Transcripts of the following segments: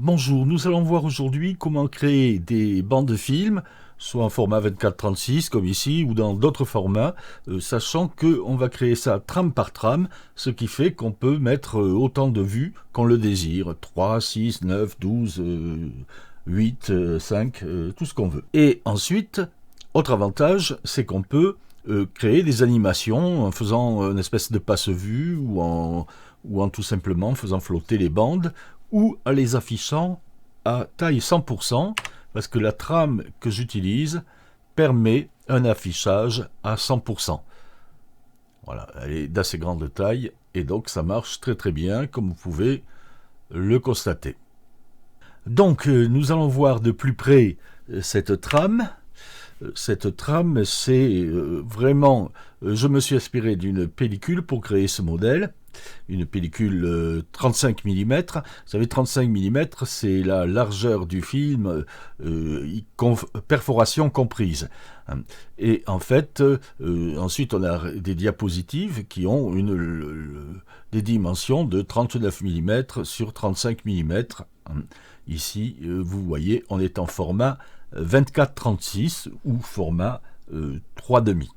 Bonjour, nous allons voir aujourd'hui comment créer des bandes de films, soit en format 24-36 comme ici, ou dans d'autres formats, sachant qu'on va créer ça trame par trame, ce qui fait qu'on peut mettre autant de vues qu'on le désire, 3, 6, 9, 12, 8, 5, tout ce qu'on veut. Et ensuite, autre avantage, c'est qu'on peut créer des animations en faisant une espèce de passe-vue ou en tout simplement faisant flotter les bandes ou en les affichant à taille 100% parce que la trame que j'utilise permet un affichage à 100%. Voilà, elle est d'assez grande taille et donc ça marche très très bien comme vous pouvez le constater. Donc nous allons voir de plus près cette trame. Cette trame, c'est vraiment... je me suis inspiré d'une pellicule pour créer ce modèle, une pellicule 35 mm. Vous savez, 35 mm, c'est la largeur du film, perforation comprise. Et en fait, ensuite, on a des diapositives qui ont des dimensions de 39 mm sur 35 mm. Ici, vous voyez, on est en format 24-36 ou format 3,5.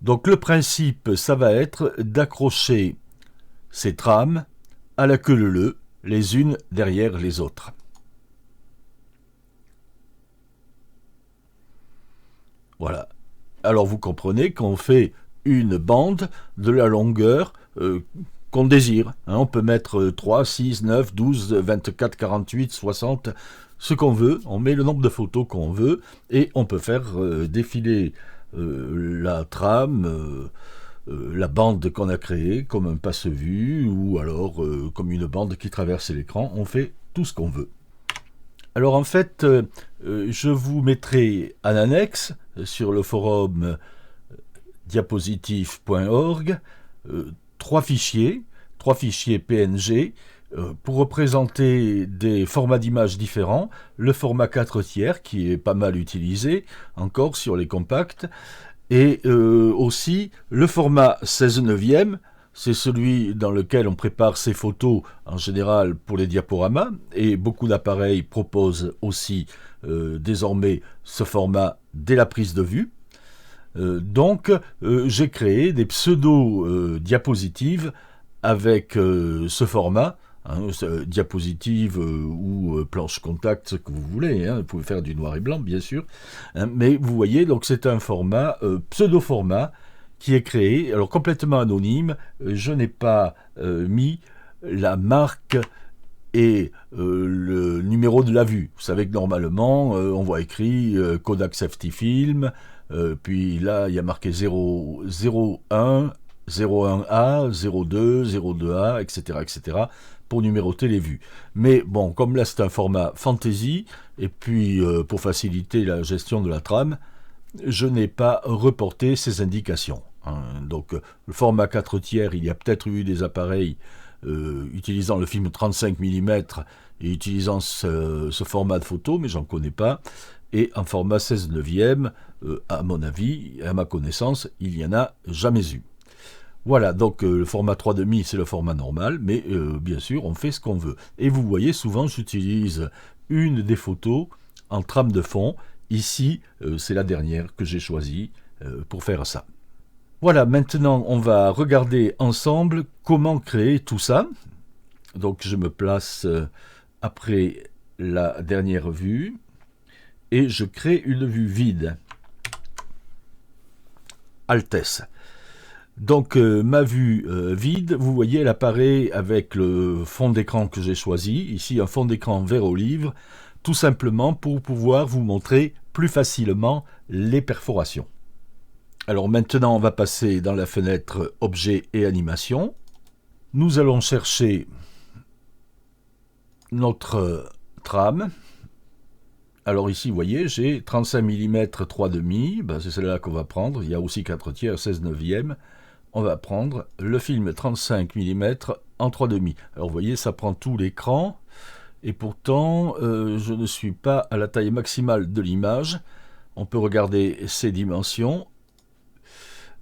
Donc le principe, ça va être d'accrocher ces trames à la queue leu, les unes derrière les autres. Voilà. Alors vous comprenez qu'on fait une bande de la longueur qu'on désire. On peut mettre 3, 6, 9, 12, 24, 48, 60, ce qu'on veut. On met le nombre de photos qu'on veut et on peut faire défiler la trame, la bande qu'on a créée comme un passe-vue ou alors comme une bande qui traverse l'écran. On fait tout ce qu'on veut. Alors en fait, je vous mettrai en annexe sur le forum diapositive.org trois fichiers PNG pour représenter des formats d'images différents. Le format 4 tiers qui est pas mal utilisé encore sur les compacts et aussi le format 16 neuvième. C'est celui dans lequel on prépare ses photos en général pour les diaporamas et beaucoup d'appareils proposent aussi désormais ce format dès la prise de vue. Donc j'ai créé des pseudo-diapositives avec ce format, diapositive ou planche contact, ce que vous voulez, vous pouvez faire du noir et blanc bien sûr, mais vous voyez, donc c'est un format, pseudo-format, qui est créé, alors complètement anonyme, je n'ai pas mis la marque et le numéro de la vue. Vous savez que normalement, on voit écrit Kodak Safety Film, puis là, il y a marqué 0, 01, 01A, 02, 02A, etc., etc., pour numéroter les vues. Mais bon, comme là, c'est un format fantasy, et puis pour faciliter la gestion de la trame, je n'ai pas reporté ces indications. Donc, le format 4 tiers, il y a peut-être eu des appareils utilisant le film 35 mm et utilisant ce format de photo, mais j'en connais pas. Et en format 16 neuvième, à mon avis, à ma connaissance, il n'y en a jamais eu. Voilà, donc le format 3,5 c'est le format normal, mais bien sûr, on fait ce qu'on veut. Et vous voyez, souvent, j'utilise une des photos en trame de fond. Ici, c'est la dernière que j'ai choisie pour faire ça. Voilà, maintenant, on va regarder ensemble comment créer tout ça. Donc, je me place après la dernière vue et je crée une vue vide. Altesse. Donc ma vue vide, vous voyez, elle apparaît avec le fond d'écran que j'ai choisi, ici un fond d'écran vert olive, tout simplement pour pouvoir vous montrer plus facilement les perforations. Alors maintenant on va passer dans la fenêtre Objets et Animation. Nous allons chercher notre trame. Alors ici, vous voyez, j'ai 35 mm 3,5, c'est celle-là qu'on va prendre. Il y a aussi 4 tiers, 16 neuvième. On va prendre le film 35 mm en 3,5. Alors vous voyez, ça prend tout l'écran. Et pourtant, je ne suis pas à la taille maximale de l'image. On peut regarder ses dimensions.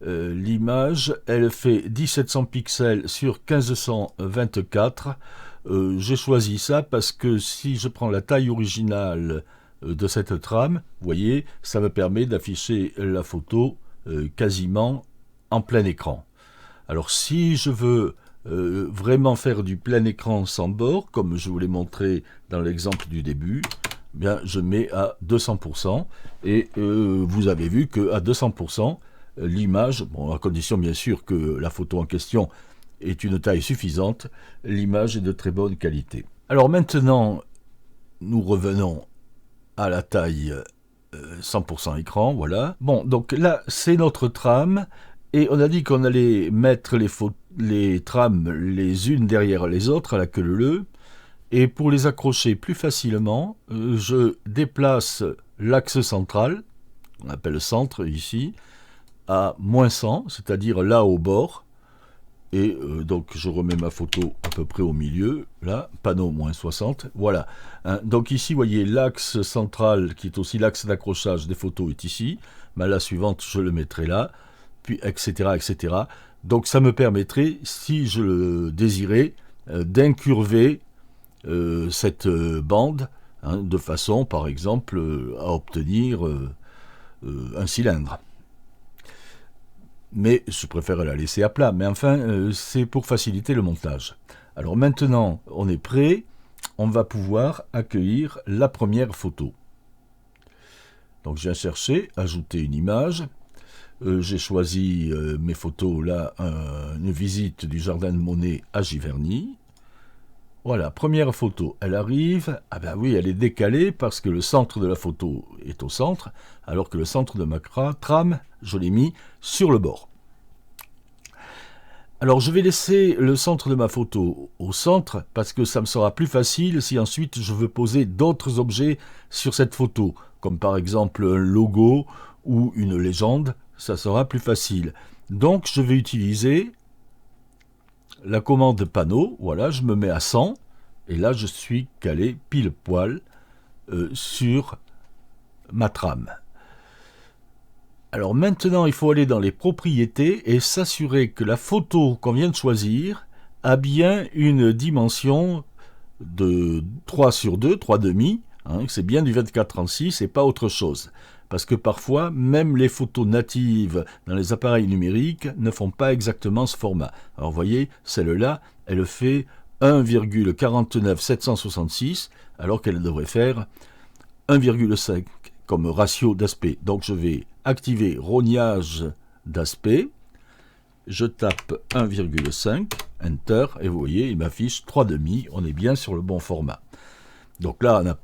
L'image, elle fait 1700 pixels sur 1524. J'ai choisi ça parce que si je prends la taille originale de cette trame, vous voyez, ça me permet d'afficher la photo quasiment en plein écran. Alors si je veux vraiment faire du plein écran sans bord, comme je vous l'ai montré dans l'exemple du début, bien je mets à 200% et vous avez vu qu'à 200%, l'image, bon, à condition bien sûr que la photo en question est une taille suffisante, l'image est de très bonne qualité. Alors maintenant, nous revenons à la taille 100% écran, voilà. Bon, donc là, c'est notre trame, et on a dit qu'on allait mettre les trames les unes derrière les autres à la queue leu, et pour les accrocher plus facilement, je déplace l'axe central, on appelle centre ici, à -100, c'est-à-dire là au bord, et donc je remets ma photo à peu près au milieu, là, panneau -60, voilà. Hein, donc ici, vous voyez, l'axe central, qui est aussi l'axe d'accrochage des photos, est ici, mais la suivante, je le mettrai là, puis etc., etc. Donc ça me permettrait, si je le désirais, d'incurver cette bande, hein, de façon, par exemple, à obtenir un cylindre. Mais je préfère la laisser à plat. Mais enfin, c'est pour faciliter le montage. Alors maintenant, on est prêt. On va pouvoir accueillir la première photo. Donc je viens chercher, ajouter une image. J'ai choisi mes photos là, une visite du jardin de Monet à Giverny. Voilà, première photo, elle arrive. Ah ben oui, elle est décalée parce que le centre de la photo est au centre, alors que le centre de ma trame, je l'ai mis sur le bord. Alors je vais laisser le centre de ma photo au centre parce que ça me sera plus facile si ensuite je veux poser d'autres objets sur cette photo, comme par exemple un logo ou une légende, ça sera plus facile. Donc je vais utiliser la commande panneau, voilà, je me mets à 100 et là je suis calé pile poil sur ma trame. Alors maintenant, il faut aller dans les propriétés et s'assurer que la photo qu'on vient de choisir a bien une dimension de 3 sur 2, 3,5, hein, c'est bien du 24-36 et pas autre chose. Parce que parfois, même les photos natives dans les appareils numériques ne font pas exactement ce format. Alors vous voyez, celle-là, elle fait 1,49766, alors qu'elle devrait faire 1,5 comme ratio d'aspect. Donc je vais activer rognage d'aspect, je tape 1,5, Enter, et vous voyez, il m'affiche 3,5, on est bien sur le bon format. Donc là, on n'a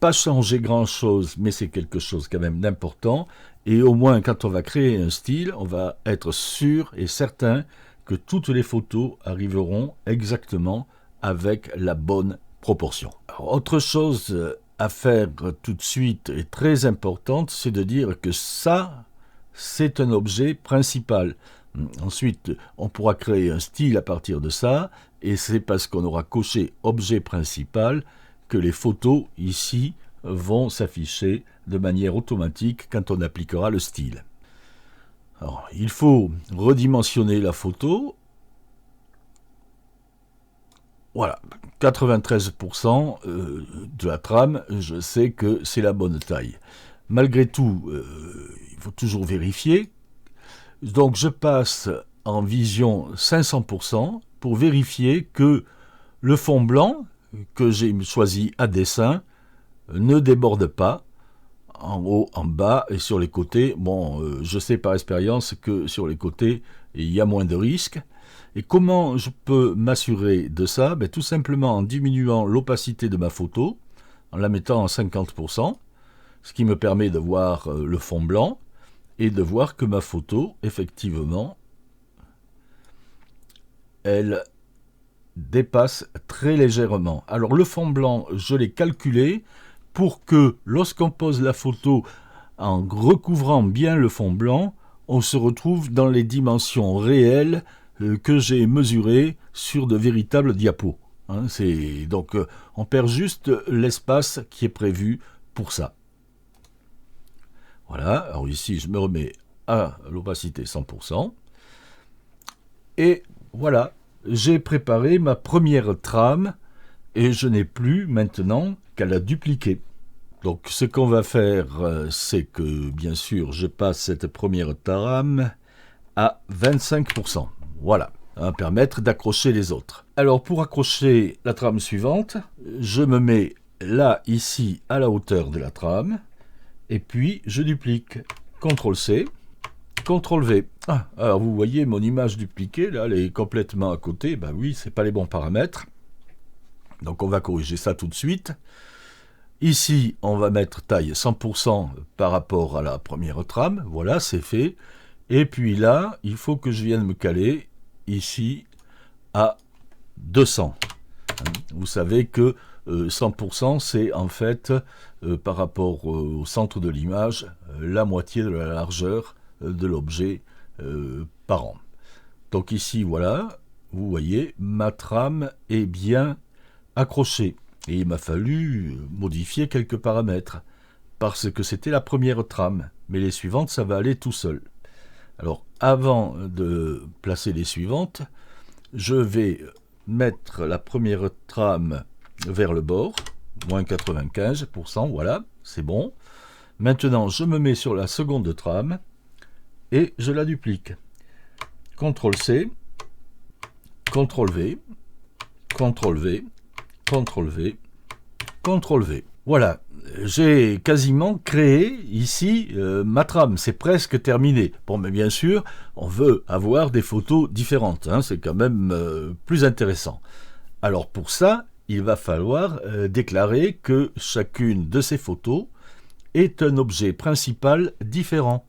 pas changé grand-chose, mais c'est quelque chose quand même d'important, et au moins quand on va créer un style, on va être sûr et certain que toutes les photos arriveront exactement avec la bonne proportion. Alors, autre chose à faire tout de suite et très importante, c'est de dire que ça, c'est un objet principal. Ensuite, on pourra créer un style à partir de ça, et c'est parce qu'on aura coché objet principal que les photos ici vont s'afficher de manière automatique quand on appliquera le style. Alors, il faut redimensionner la photo. Voilà, 93% de la trame, je sais que c'est la bonne taille. Malgré tout, il faut toujours vérifier. Donc je passe en vision 500% pour vérifier que le fond blanc que j'ai choisi à dessein ne déborde pas en haut, en bas et sur les côtés. Bon, je sais par expérience que sur les côtés, il y a moins de risques. Et comment je peux m'assurer de ça? Tout simplement en diminuant l'opacité de ma photo, en la mettant en 50%, ce qui me permet de voir le fond blanc et de voir que ma photo, effectivement, elle dépasse très légèrement. Alors le fond blanc, je l'ai calculé pour que lorsqu'on pose la photo en recouvrant bien le fond blanc, on se retrouve dans les dimensions réelles que j'ai mesurées sur de véritables diapos. Donc on perd juste l'espace qui est prévu pour ça. Voilà, alors ici je me remets à l'opacité 100%. Et voilà, j'ai préparé ma première trame et je n'ai plus maintenant qu'à la dupliquer. Donc ce qu'on va faire, c'est que bien sûr je passe cette première trame à 25%. Voilà, ça va permettre d'accrocher les autres. Alors pour accrocher la trame suivante, je me mets là, ici, à la hauteur de la trame, et puis je duplique. CTRL-C, CTRL-V. Ah, alors vous voyez mon image dupliquée, là, elle est complètement à côté. Ben oui, c'est pas les bons paramètres. Donc on va corriger ça tout de suite. Ici, on va mettre taille 100% par rapport à la première trame. Voilà, c'est fait. Et puis là, il faut que je vienne me caler ici à 200. Vous savez que 100%, c'est en fait, par rapport au centre de l'image, la moitié de la largeur de l'objet par an. Donc ici, voilà, vous voyez, ma trame est bien accrochée. Et il m'a fallu modifier quelques paramètres, parce que c'était la première trame, mais les suivantes, ça va aller tout seul. Alors, avant de placer les suivantes, je vais mettre la première trame vers le bord, moins 95%, voilà, c'est bon. Maintenant, je me mets sur la seconde trame, et je la duplique. CTRL-C, CTRL-V, CTRL-V, CTRL-V, CTRL-V. Voilà, j'ai quasiment créé ici ma trame, c'est presque terminé. Bon, mais bien sûr, on veut avoir des photos différentes, hein, c'est quand même plus intéressant. Alors pour ça, il va falloir déclarer que chacune de ces photos est un objet principal différent.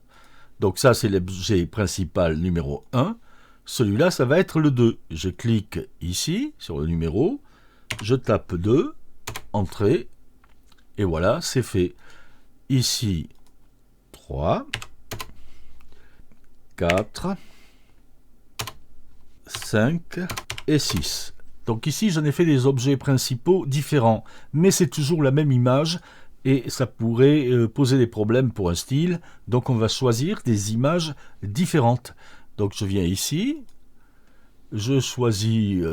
Donc ça, c'est l'objet principal numéro 1. Celui-là, ça va être le 2. Je clique ici, sur le numéro, je tape 2, entrée, et voilà, c'est fait. Ici, 3, 4, 5 et 6. Donc ici, j'en ai fait des objets principaux différents, mais c'est toujours la même image, et ça pourrait poser des problèmes pour un style, donc on va choisir des images différentes. Donc je viens ici, je choisis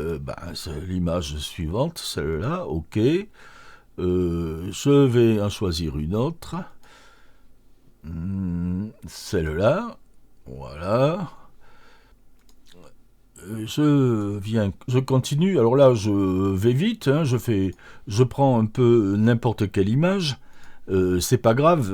l'image suivante, celle-là, ok. Je vais en choisir une autre, celle-là, voilà. Je continue, alors là je vais vite, hein, je prends un peu n'importe quelle image, c'est pas grave,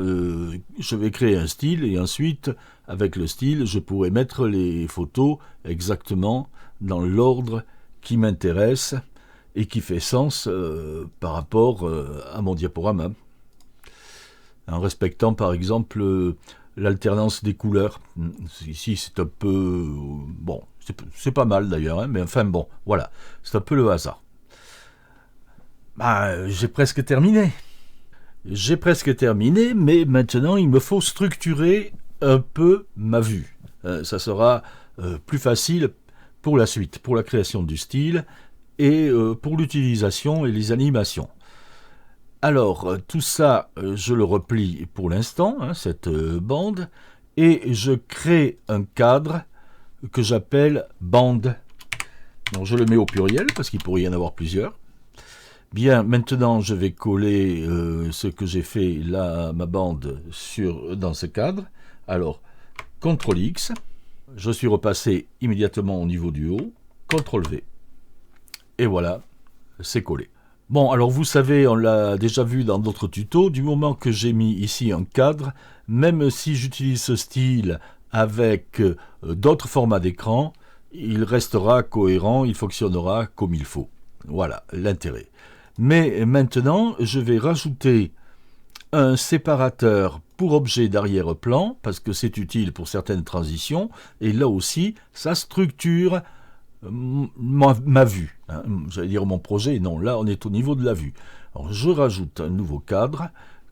je vais créer un style et ensuite avec le style je pourrai mettre les photos exactement dans l'ordre qui m'intéresse et qui fait sens par rapport à mon diaporama, en respectant par exemple l'alternance des couleurs. Ici c'est un peu bon, c'est pas mal d'ailleurs, hein, mais enfin bon, voilà, c'est un peu le hasard. J'ai presque terminé. J'ai presque terminé, mais maintenant il me faut structurer un peu ma vue. Ça sera plus facile pour la suite, pour la création du style et pour l'utilisation et les animations. Alors, tout ça, je le replie pour l'instant, hein, cette bande, et je crée un cadre que j'appelle bande. Donc, je le mets au pluriel, parce qu'il pourrait y en avoir plusieurs. Bien, maintenant, je vais coller ce que j'ai fait là, ma bande, dans ce cadre. Alors, CTRL-X, je suis repassé immédiatement au niveau du haut, CTRL-V. Et voilà, c'est collé. Bon, alors vous savez, on l'a déjà vu dans d'autres tutos, du moment que j'ai mis ici un cadre, même si j'utilise ce style avec d'autres formats d'écran, il restera cohérent, il fonctionnera comme il faut. Voilà l'intérêt. Mais maintenant, je vais rajouter un séparateur pour objet d'arrière-plan, parce que c'est utile pour certaines transitions, et là aussi, ça structure ma vue, hein, j'allais dire mon projet, non, là on est au niveau de la vue. Alors je rajoute un nouveau cadre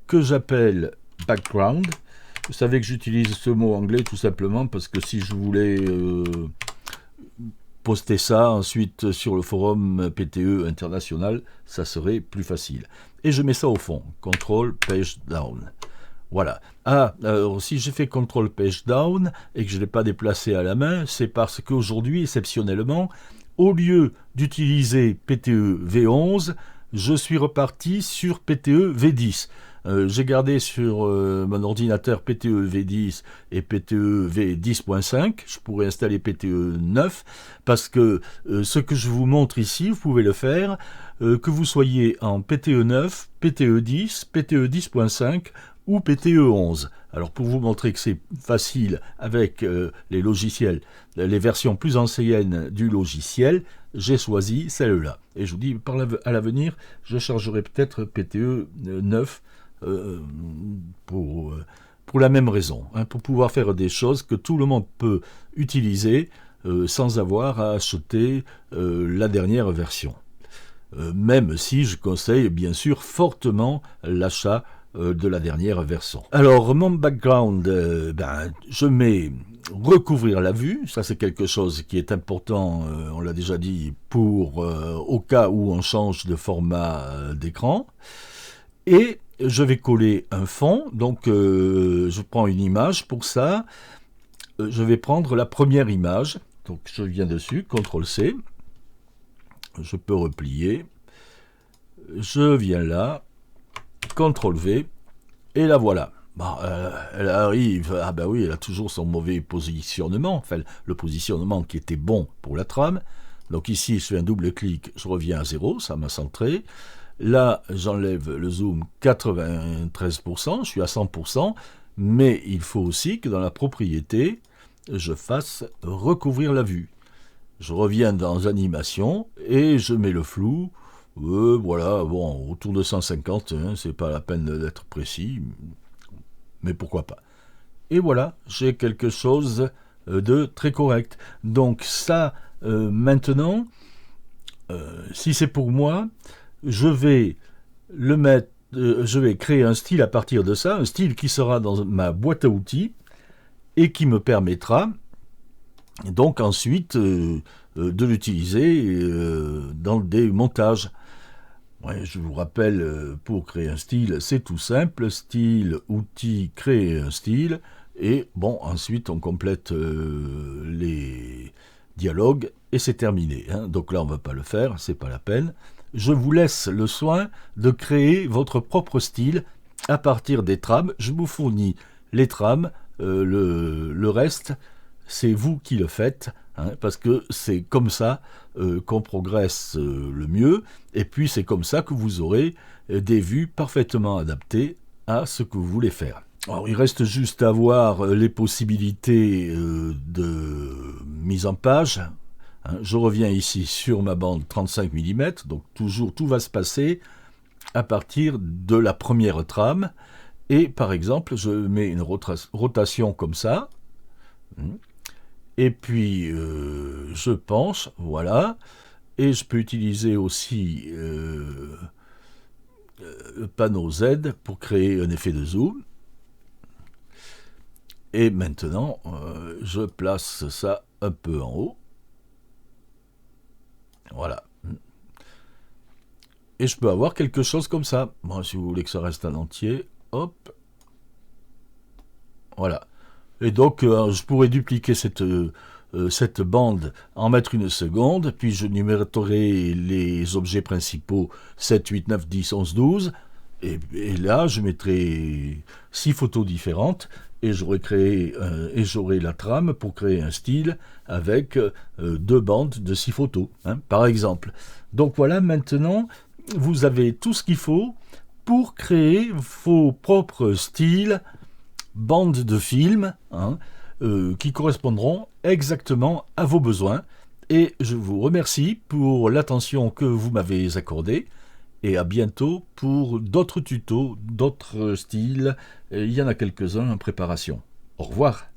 que j'appelle background. Vous savez que j'utilise ce mot anglais tout simplement parce que si je voulais poster ça ensuite sur le forum PTE international, ça serait plus facile. Et je mets ça au fond, Control Page Down. Voilà. Alors si j'ai fait CTRL Page Down et que je ne l'ai pas déplacé à la main, c'est parce qu'aujourd'hui, exceptionnellement, au lieu d'utiliser PTE V11, je suis reparti sur PTE V10. J'ai gardé sur mon ordinateur PTE V10 et PTE V10.5. Je pourrais installer PTE 9 parce que ce que je vous montre ici, vous pouvez le faire, que vous soyez en PTE 9, PTE 10, PTE 10.5 ou PTE 11. Alors pour vous montrer que c'est facile avec les logiciels, les versions plus anciennes du logiciel, j'ai choisi celle-là. Et je vous dis, à l'avenir, je chargerai peut-être PTE 9 pour la même raison, pour pouvoir faire des choses que tout le monde peut utiliser sans avoir à acheter la dernière version. Même si je conseille bien sûr fortement l'achat de la dernière version. Alors mon background, je mets recouvrir la vue, ça c'est quelque chose qui est important, on l'a déjà dit, pour au cas où on change de format d'écran. Et je vais coller un fond, donc je prends une image pour ça, je vais prendre la première image, donc je viens dessus, CTRL-C, je peux replier, je viens là, CTRL-V, et la voilà. Bon, elle arrive, ah ben oui, elle a toujours son mauvais positionnement, enfin le positionnement qui était bon pour la trame, donc ici je fais un double clic, je reviens à 0, ça m'a centré. Là, j'enlève le zoom 93%, je suis à 100%, mais il faut aussi que dans la propriété, je fasse recouvrir la vue. Je reviens dans animation et je mets le flou, voilà, bon, autour de 150, c'est pas la peine d'être précis, mais pourquoi pas. Et voilà, j'ai quelque chose de très correct. Donc ça, maintenant, si c'est pour moi, je vais le mettre, je vais créer un style à partir de ça, un style qui sera dans ma boîte à outils et qui me permettra donc ensuite de l'utiliser dans des montages. Ouais, je vous rappelle, pour créer un style, c'est tout simple, style, outil, créer un style, et bon, ensuite on complète les dialogues et c'est terminé. Donc là on ne va pas le faire, c'est pas la peine. Je vous laisse le soin de créer votre propre style à partir des trames. Je vous fournis les trames, le reste, c'est vous qui le faites, parce que c'est comme ça qu'on progresse le mieux, et puis c'est comme ça que vous aurez des vues parfaitement adaptées à ce que vous voulez faire. Alors il reste juste à voir les possibilités de mise en page. Je reviens ici sur ma bande 35 mm, donc toujours tout va se passer à partir de la première trame, et par exemple je mets une rotation comme ça, et puis je penche, voilà, et je peux utiliser aussi le panneau Z pour créer un effet de zoom, et maintenant je place ça un peu en haut. Voilà. Et je peux avoir quelque chose comme ça. Bon, si vous voulez que ça reste un entier, hop. Voilà. Et donc, je pourrais dupliquer cette bande, en mettre une seconde, puis je numéroterai les objets principaux 7, 8, 9, 10, 11, 12. Et là, je mettrai 6 photos différentes. Et j'aurai la trame pour créer un style avec 2 bandes de 6 photos, par exemple. Donc voilà, maintenant, vous avez tout ce qu'il faut pour créer vos propres styles, bandes de films, qui correspondront exactement à vos besoins. Et je vous remercie pour l'attention que vous m'avez accordée. Et à bientôt pour d'autres tutos, d'autres styles. Il y en a quelques-uns en préparation. Au revoir.